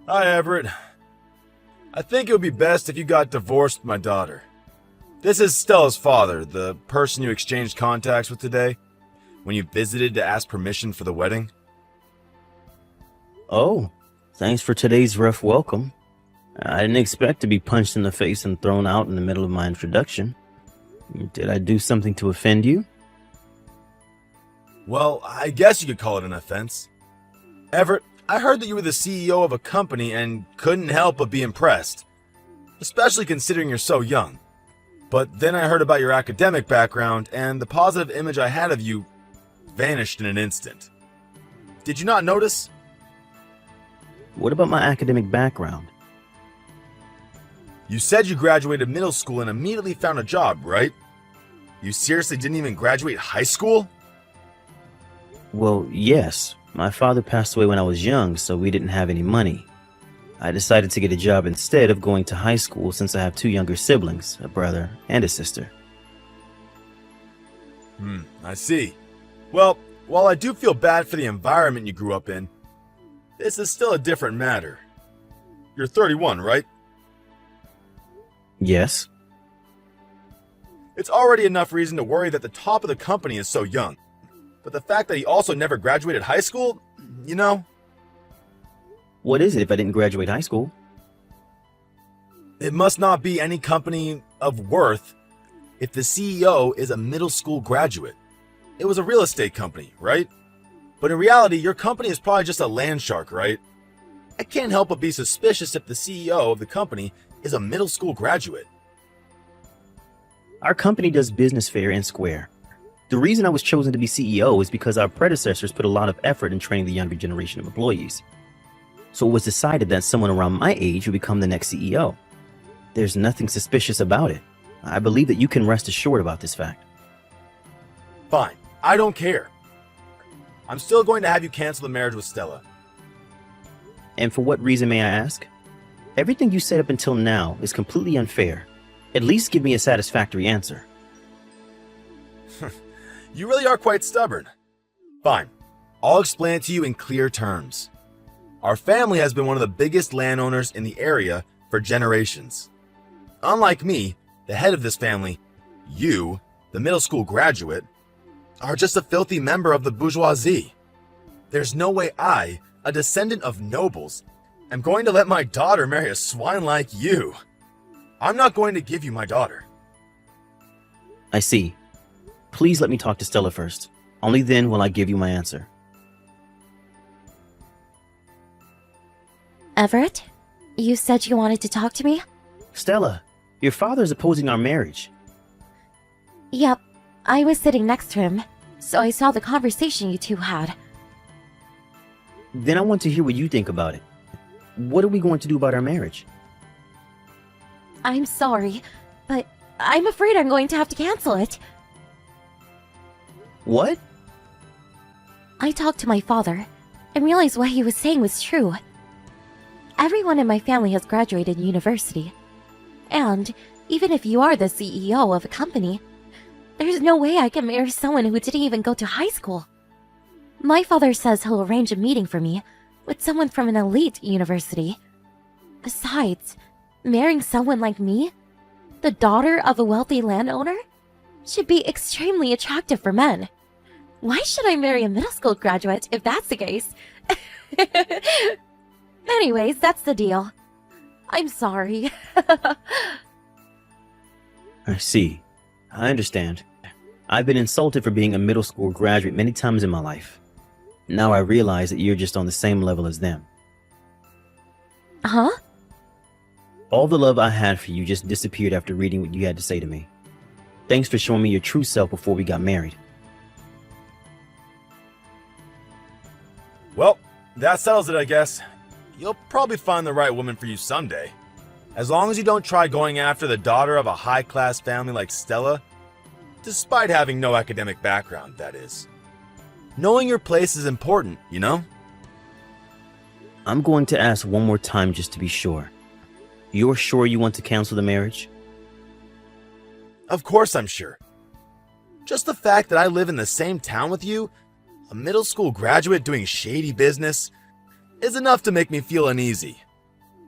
Hi, Everett. I think it would be best if you got divorced with my daughter. This is Stella's father, the person you exchanged contacts with today, when you visited to ask permission for the wedding. Oh, thanks for today's rough welcome. I didn't expect to be punched in the face and thrown out in the middle of my introduction. Did I do something to offend you? Well, I guess you could call it an offense. Everett, I heard that you were the CEO of a company and couldn't help but be impressed, especially considering you're so young. But then I heard about your academic background, and the positive image I had of you vanished in an instant. Did you not notice? What about my academic background? You said you graduated middle school and immediately found a job, right? You seriously didn't even graduate high school? Well, yes. My father passed away when I was young, so we didn't have any money. I decided to get a job instead of going to high school since I have two younger siblings, a brother and a sister. I see. Well, while I do feel bad for the environment you grew up in, this is still a different matter. You're 31, right? Yes. It's already enough reason to worry that the top of the company is so young. But the fact that he also never graduated high school, you know, What is it if I didn't graduate high school? it must not be any company of worth if the CEO is a middle school graduate. It was a real estate company, right? But in reality, your company is probably just a land shark, right? I can't help but be suspicious if the CEO of the company is a middle school graduate. Our company does business fair and square. The reason I was chosen to be CEO is because our predecessors put a lot of effort in training the younger generation of employees. So it was decided that someone around my age would become the next CEO. There's nothing suspicious about it. I believe that you can rest assured about this fact. Fine, I don't care. I'm still going to have you cancel the marriage with Stella. And for what reason, may I ask? Everything you said up until now is completely unfair. At least give me a satisfactory answer. You really are quite stubborn. Fine, I'll explain it to you in clear terms. Our family has been one of the biggest landowners in the area for generations. Unlike me, the head of this family, you, the middle school graduate, are just a filthy member of the bourgeoisie. There's no way I, a descendant of nobles, am going to let my daughter marry a swine like you. I'm not going to give you my daughter. I see. Please let me talk to Stella first. Only then will I give you my answer. Everett, you said you wanted to talk to me? Stella, your father is opposing our marriage. Yep, I was sitting next to him, so I saw the conversation you two had. Then I want to hear what you think about it. What are we going to do about our marriage? I'm sorry, but I'm afraid I'm going to have to cancel it. What? I talked to my father and realized what he was saying was true. Everyone in my family has graduated university. And even if you are the CEO of a company, there's no way I can marry someone who didn't even go to high school. My father says he'll arrange a meeting for me with someone from an elite university. Besides, marrying someone like me, the daughter of a wealthy landowner, should be extremely attractive for men. Why should I marry a middle school graduate if that's the case? Anyways, that's the deal. I'm sorry. I see. I understand. I've been insulted for being a middle school graduate many times in my life. Now I realize that you're just on the same level as them. Huh? All the love I had for you just disappeared after reading what you had to say to me. Thanks for showing me your true self before we got married. Well, that settles it, I guess. You'll probably find the right woman for you someday. As long as you don't try going after the daughter of a high-class family like Stella, despite having no academic background, that is. Knowing your place is important, you know? I'm going to ask one more time just to be sure. You're sure you want to cancel the marriage? Of course I'm sure. Just the fact that I live in the same town with you, a middle school graduate doing shady business, is enough to make me feel uneasy.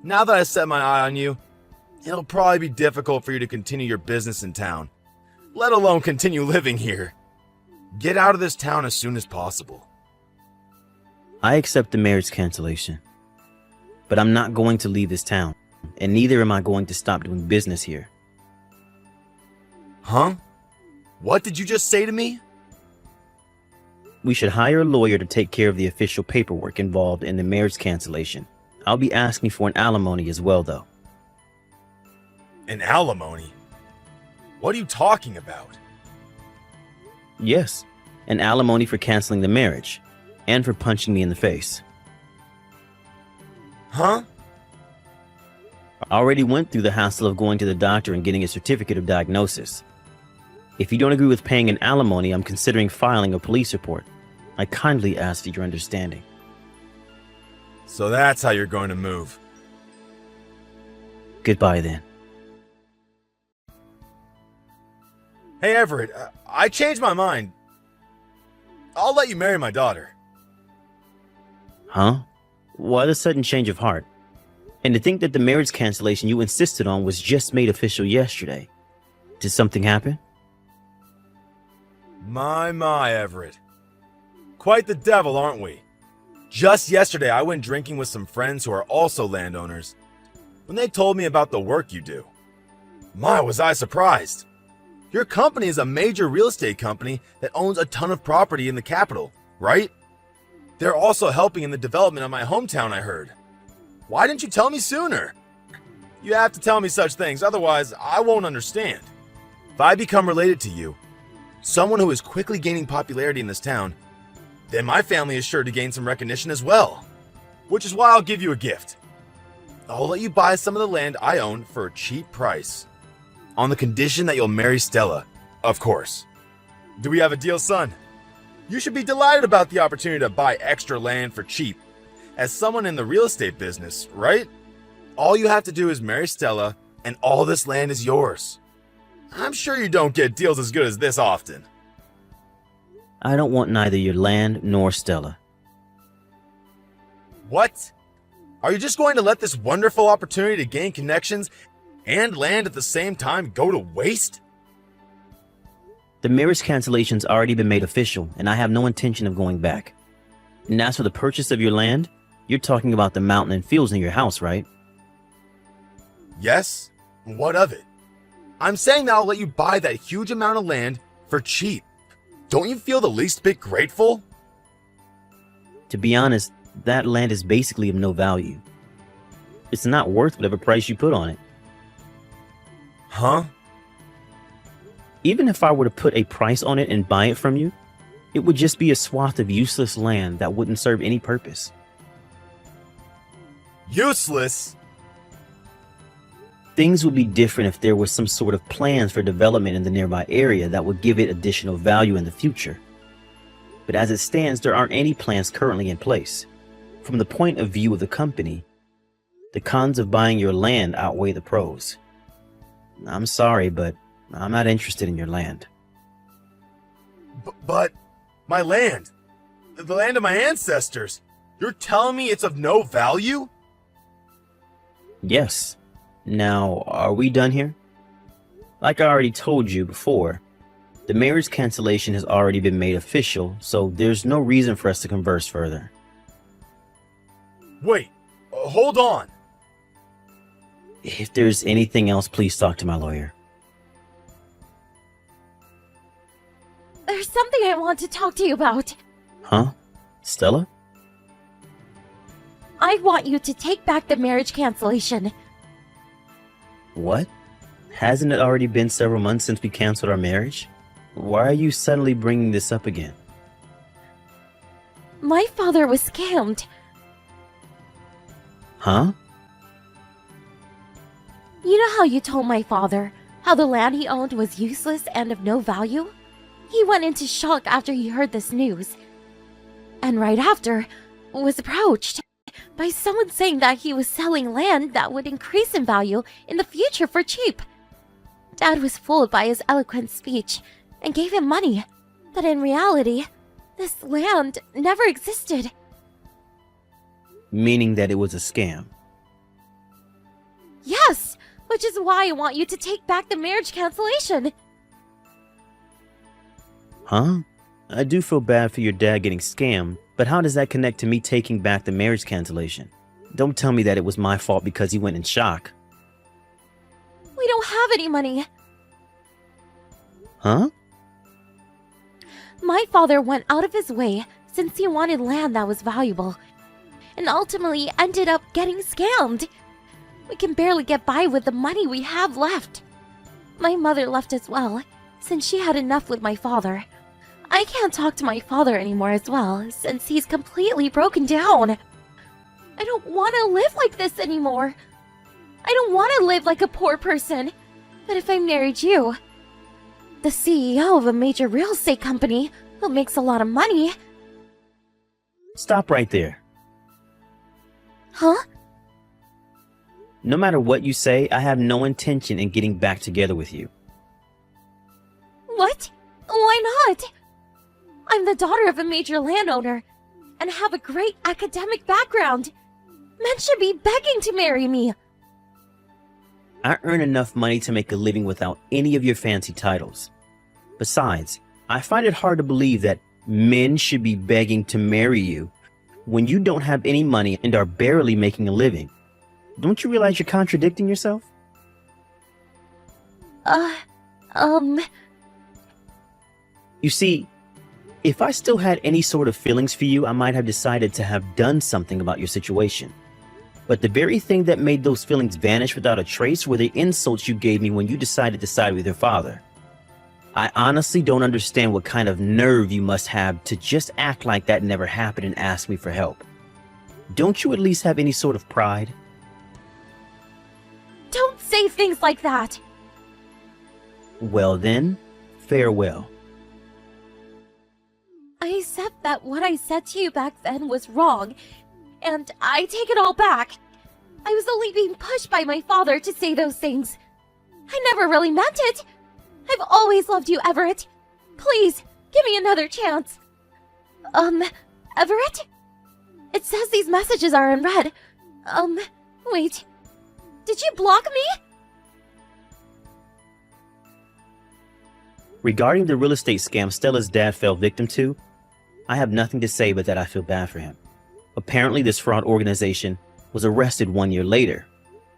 Now that I set my eye on you, it'll probably be difficult for you to continue your business in town, let alone continue living here. Get out of this town as soon as possible. I accept the marriage cancellation, but I'm not going to leave this town, and neither am I going to stop doing business here. Huh? What did you just say to me? We should hire a lawyer to take care of the official paperwork involved in the marriage cancellation. I'll be asking for an alimony as well, though. An alimony? What are you talking about? Yes, an alimony for canceling the marriage, and for punching me in the face. Huh? I already went through the hassle of going to the doctor and getting a certificate of diagnosis. If you don't agree with paying an alimony, I'm considering filing a police report. I kindly ask for your understanding. So that's how you're going to move. Goodbye then. Hey Everett, I changed my mind. I'll let you marry my daughter. Huh? Why the sudden change of heart? And to think that the marriage cancellation you insisted on was just made official yesterday. Did something happen? My, Everett. Quite the devil, aren't we? Just yesterday, I went drinking with some friends who are also landowners. When they told me about the work you do, my, was I surprised. Your company is a major real estate company that owns a ton of property in the capital, right? They're also helping in the development of my hometown, I heard. Why didn't you tell me sooner? You have to tell me such things, otherwise I won't understand. If I become related to you, someone who is quickly gaining popularity in this town, then my family is sure to gain some recognition as well. Which is why I'll give you a gift. I'll let you buy some of the land I own for a cheap price. On the condition that you'll marry Stella, of course. Do we have a deal, son? You should be delighted about the opportunity to buy extra land for cheap. As someone in the real estate business, right? All you have to do is marry Stella, and all this land is yours. I'm sure you don't get deals as good as this often. I don't want neither your land nor Stella. What? Are you just going to let this wonderful opportunity to gain connections and land at the same time go to waste? The marriage cancellation's already been made official, and I have no intention of going back. And as for the purchase of your land, you're talking about the mountain and fields near your house, right? Yes? What of it? I'm saying that I'll let you buy that huge amount of land for cheap. Don't you feel the least bit grateful? To be honest, that land is basically of no value. It's not worth whatever price you put on it. Huh? Even if I were to put a price on it and buy it from you, it would just be a swath of useless land that wouldn't serve any purpose. Useless? Things would be different if there was some sort of plans for development in the nearby area that would give it additional value in the future. But as it stands, there aren't any plans currently in place. From the point of view of the company, the cons of buying your land outweigh the pros. I'm sorry, but I'm not interested in your land. But my land, the land of my ancestors, you're telling me it's of no value? Yes. Now, are we done here? Like I already told you before, the marriage cancellation has already been made official, so there's no reason for us to converse further. Wait, hold on. If there's anything else, please talk to my lawyer. There's something I want to talk to you about. Huh? Stella? I want you to take back the marriage cancellation. What? Hasn't it already been several months since we canceled our marriage? Why are you suddenly bringing this up again? My father was scammed. Huh? You know how you told my father how the land he owned was useless and of no value? He went into shock after he heard this news. And right after, was approached by someone saying that he was selling land that would increase in value in the future for cheap. Dad was fooled by his eloquent speech and gave him money, but in reality, this land never existed. Meaning that it was a scam. Yes, which is why I want you to take back the marriage cancellation. Huh? I do feel bad for your dad getting scammed, but how does that connect to me taking back the marriage cancellation? Don't tell me that it was my fault because he went in shock. We don't have any money. Huh? My father went out of his way since he wanted land that was valuable, and ultimately ended up getting scammed. We can barely get by with the money we have left. My mother left as well, since she had enough with my father. I can't talk to my father anymore as well, since he's completely broken down. I don't want to live like this anymore. I don't want to live like a poor person. But if I married you, the CEO of a major real estate company who makes a lot of money... Stop right there. Huh? No matter what you say, I have no intention in getting back together with you. What? Why not? I'm the daughter of a major landowner and have a great academic background. Men should be begging to marry me. I earn enough money to make a living without any of your fancy titles. Besides, I find it hard to believe that men should be begging to marry you when you don't have any money and are barely making a living. Don't you realize you're contradicting yourself? You see, if I still had any sort of feelings for you, I might have decided to have done something about your situation. But the very thing that made those feelings vanish without a trace were the insults you gave me when you decided to side with your father. I honestly don't understand what kind of nerve you must have to just act like that never happened and ask me for help. Don't you at least have any sort of pride? Don't say things like that. Well then, farewell. I accept that what I said to you back then was wrong, and I take it all back. I was only being pushed by my father to say those things. I never really meant it. I've always loved you, Everett. Please, give me another chance. Everett? It says these messages are unread. Wait. Did you block me? Regarding the real estate scam Stella's dad fell victim to, I have nothing to say but that I feel bad for him. Apparently, this fraud organization was arrested 1 year later,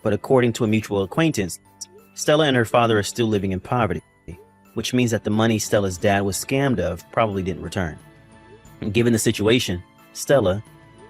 but according to a mutual acquaintance, Stella and her father are still living in poverty, which means that the money Stella's dad was scammed of probably didn't return. And given the situation, Stella,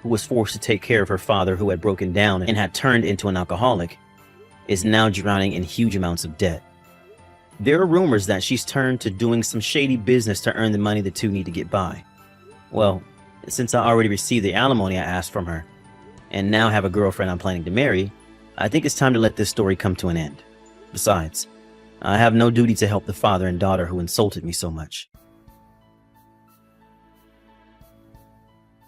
who was forced to take care of her father who had broken down and had turned into an alcoholic, is now drowning in huge amounts of debt. There are rumors that she's turned to doing some shady business to earn the money the two need to get by. Well, since I already received the alimony I asked from her, and now have a girlfriend I'm planning to marry, I think it's time to let this story come to an end. Besides, I have no duty to help the father and daughter who insulted me so much.